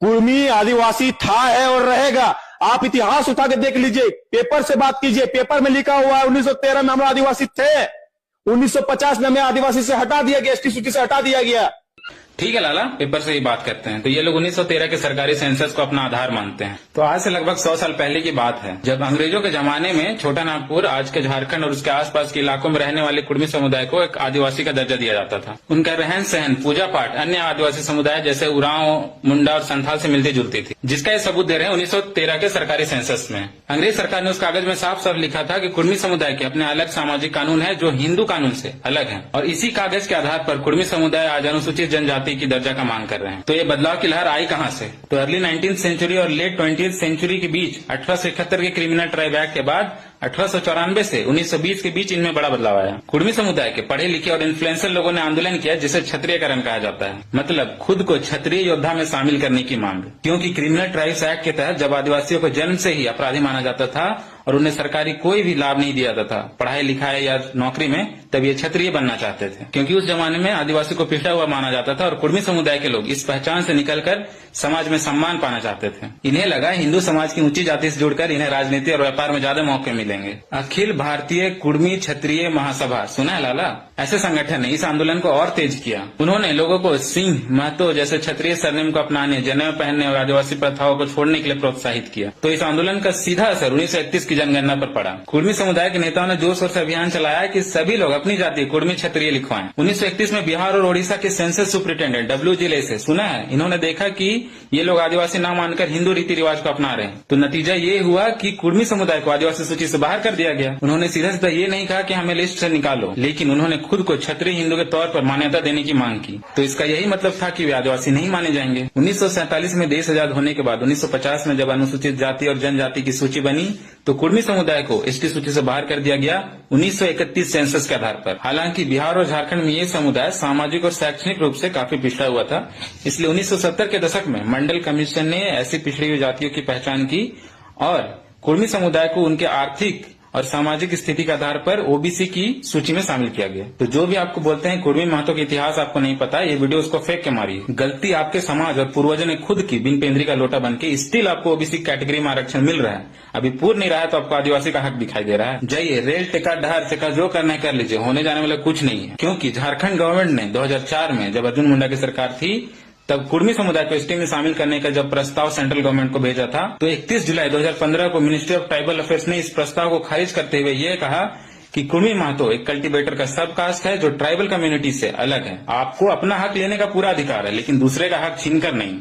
कुर्मी आदिवासी था, है और रहेगा। आप इतिहास उठा के देख लीजिए, पेपर से बात कीजिए, पेपर में लिखा हुआ है 1913 में हम आदिवासी थे, 1950 में हमें आदिवासी से हटा दिया गया, एसटी सूची से हटा दिया गया। ठीक है लाला, पेपर से ही बात करते हैं। तो ये लोग 1913 के सरकारी सेंसस को अपना आधार मानते हैं। तो आज से लगभग 100 साल पहले की बात है, जब अंग्रेजों के जमाने में छोटा नागपुर, आज के झारखंड और उसके आसपास के इलाकों में रहने वाले कुर्मी समुदाय को एक आदिवासी का दर्जा दिया जाता था। उनका रहन सहन, पूजा पाठ अन्य आदिवासी समुदाय जैसे उरांव, मुंडा और संथाल से मिलती जुलती थी, जिसका ये सबूत दे रहे हैं 1913 के सरकारी सेंसस में। अंग्रेज सरकार ने उस कागज में साफ साफ लिखा था कि कुर्मी समुदाय के अपने अलग सामाजिक कानून है जो हिंदू कानून से अलग है, और इसी कागज के आधार पर कुर्मी समुदाय आज अनुसूचित जनजाति की दर्जा का मांग कर रहे हैं। तो ये बदलाव की लहर आई कहां से? तो अर्ली 19th सेंचुरी और लेट 20th सेंचुरी के बीच 1871 के क्रिमिनल ट्राइब एक्ट के बाद 1894 से 1920 के बीच इनमें बड़ा बदलाव आया। कुर्मी समुदाय के पढ़े लिखे और इन्फ्लुएंसर लोगों ने आंदोलन किया, जिसे क्षत्रियकरण कहा जाता है, मतलब खुद को क्षत्रिय योद्धा में शामिल करने की मांग। क्योंकि क्रिमिनल ट्राइब्स एक्ट के तहत जब आदिवासियों को जन्म से ही अपराधी माना जाता था और उन्हें सरकारी कोई भी लाभ नहीं दिया जाता था पढ़ाई लिखाई या नौकरी में, तब ये क्षत्रिय बनना चाहते थे। क्योंकि उस जमाने में आदिवासी को पिछड़ा हुआ माना जाता था और कुर्मी समुदाय के लोग इस पहचान से निकलकर समाज में सम्मान पाना चाहते थे। इन्हें लगा हिंदू समाज की ऊंची जाति से जुड़कर इन्हें राजनीति और व्यापार में ज्यादा मौके मिलेंगे। अखिल भारतीय कुर्मी क्षत्रिय महासभा, सुना है लाला? ऐसे संगठन ने इस आंदोलन को और तेज किया। उन्होंने लोगों को सिंह, महतो जैसे क्षत्रिय सरनेम को अपनाने, जनेऊ पहनने और आदिवासी प्रथाओं को छोड़ने के लिए प्रोत्साहित किया। तो इस आंदोलन का सीधा असर 1931 की जनगणना पर पड़ा। कुर्मी समुदाय के नेताओं ने जोर शोर से अभियान चलाया कि सभी लोग अपनी जाति कुर्मी क्षत्रिय लिखवाएं। 1931 में बिहार और ओडिशा के सेंसस सुपरिटेंडेंट W.G. लेसे, सुना है, इन्होंने देखा कि ये लोग आदिवासी ना मानकर हिंदू रीति रिवाज को अपना रहे हैं। तो नतीजा ये हुआ कि कुर्मी समुदाय को आदिवासी सूची से बाहर कर दिया गया। उन्होंने सीधा सीधा ये नहीं कहा कि हमें लिस्ट से निकालो, लेकिन उन्होंने खुद को क्षत्रिय हिंदू के तौर पर मान्यता देने की मांग की। तो इसका यही मतलब था कि वे आदिवासी नहीं माने जाएंगे। 1947 में देश आजाद होने के बाद 1950 में जब अनुसूचित जाति और जनजाति की सूची बनी, तो कुर्मी समुदाय को एसटी सूची से बाहर कर दिया गया 1931 सेंसस के आधार पर। हालांकि बिहार और झारखंड में ये समुदाय सामाजिक और शैक्षणिक रूप से काफी पिछड़ा हुआ था, इसलिए 1970 के दशक में मंडल कमीशन ने ऐसी पिछड़ी हुई जातियों की पहचान की और कुर्मी समुदाय को उनके आर्थिक और सामाजिक स्थिति के आधार पर ओबीसी की सूची में शामिल किया गया। तो जो भी आपको बोलते हैं कुर्मी महतो का इतिहास आपको नहीं पता, ये वीडियो उसको फेंक के मारिए। गलती आपके समाज और पूर्वजों ने खुद की, बिन पेंद्री का लोटा बन के। स्टिल आपको ओबीसी कैटेगरी में आरक्षण मिल रहा है, अभी पूर्ण नहीं रहा है तो आपको आदिवासी का हक दिखाई दे रहा है। जाइए रेल टिका डहर टिका जो करना है कर लीजिए, होने जाने वाला कुछ नहीं है। क्योंकि झारखंड गवर्नमेंट ने 2004 में जब अर्जुन मुंडा की सरकार थी, तब कुर्मी समुदाय को एसटी में शामिल करने का जब प्रस्ताव सेंट्रल गवर्नमेंट को भेजा था, तो 31 जुलाई 2015 को मिनिस्ट्री ऑफ ट्राइबल अफेयर्स ने इस प्रस्ताव को खारिज करते हुए ये कहा कि कुर्मी महतो एक कल्टीवेटर का सब कास्ट है जो ट्राइबल कम्युनिटी से अलग है। आपको अपना हक लेने का पूरा अधिकार है, लेकिन दूसरे का हक छीनकर नहीं।